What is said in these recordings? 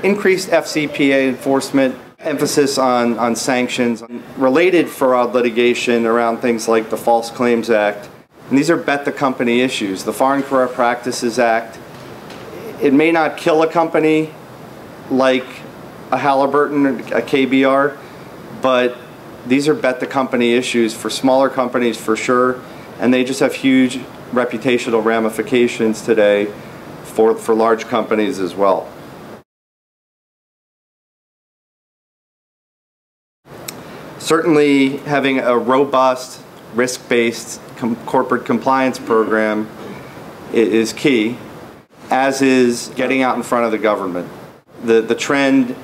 Increased FCPA enforcement, emphasis on sanctions, related fraud litigation around things like the False Claims Act. And these are bet the company issues. The Foreign Corrupt Practices Act, it may not kill a company like a Halliburton, a KBR, but these are bet the company issues for smaller companies for sure, and they just have huge reputational ramifications today for large companies as well. Certainly having a robust, risk-based corporate compliance program is key, as is getting out in front of the government. The trend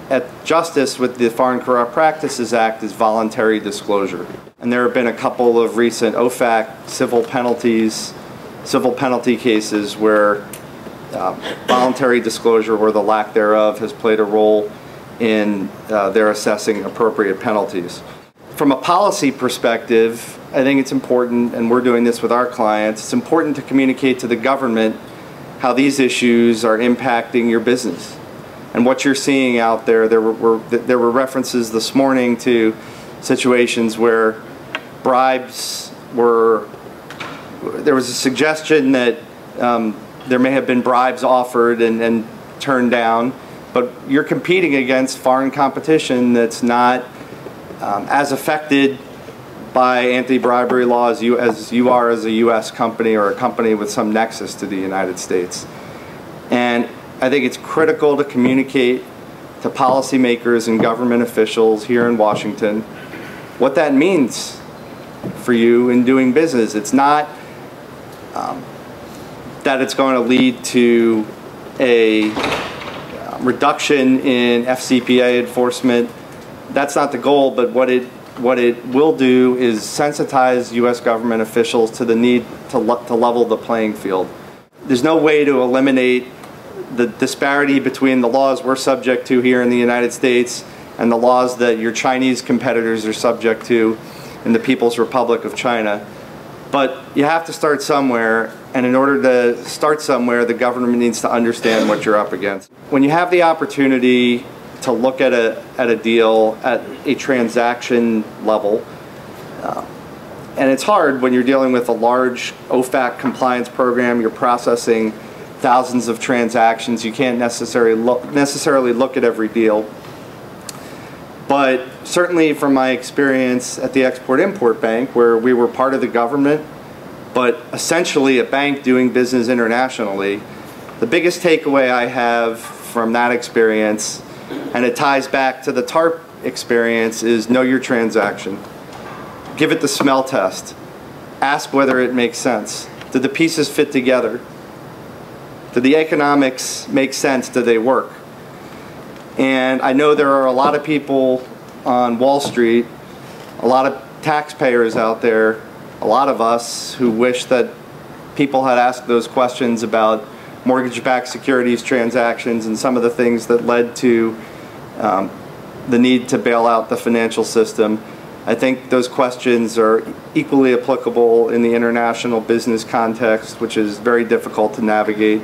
at Justice with the Foreign Corrupt Practices Act is voluntary disclosure. And there have been a couple of recent OFAC civil penalty cases where voluntary disclosure or the lack thereof has played a role in their assessing appropriate penalties. From a policy perspective, I think it's important, and we're doing this with our clients, it's important to communicate to the government how these issues are impacting your business. And what you're seeing out there, there were references this morning to situations where bribes were, there was a suggestion that there may have been bribes offered and turned down, but you're competing against foreign competition that's not as affected by anti-bribery laws as you are as a U.S. company or a company with some nexus to the United States. And I think it's critical to communicate to policymakers and government officials here in Washington what that means for you in doing business. It's not that it's going to lead to a reduction in FCPA enforcement. That's not the goal, but what it will do is sensitize U.S. government officials to the need to level the playing field. There's no way to eliminate the disparity between the laws we're subject to here in the United States and the laws that your Chinese competitors are subject to in the People's Republic of China. But you have to start somewhere, and in order to start somewhere, the government needs to understand what you're up against. When you have the opportunity to look at a deal at a transaction level, and it's hard when you're dealing with a large OFAC compliance program, you're processing thousands of transactions, you can't necessarily look at every deal. But certainly from my experience at the Export-Import Bank, where we were part of the government, but essentially a bank doing business internationally, the biggest takeaway I have from that experience, and it ties back to the TARP experience, is know your transaction. Give it the smell test. Ask whether it makes sense. Do the pieces fit together? Do the economics make sense? Do they work? And I know there are a lot of people on Wall Street, a lot of taxpayers out there, a lot of us who wish that people had asked those questions about mortgage-backed securities transactions and some of the things that led to the need to bail out the financial system. I think those questions are equally applicable in the international business context, which is very difficult to navigate.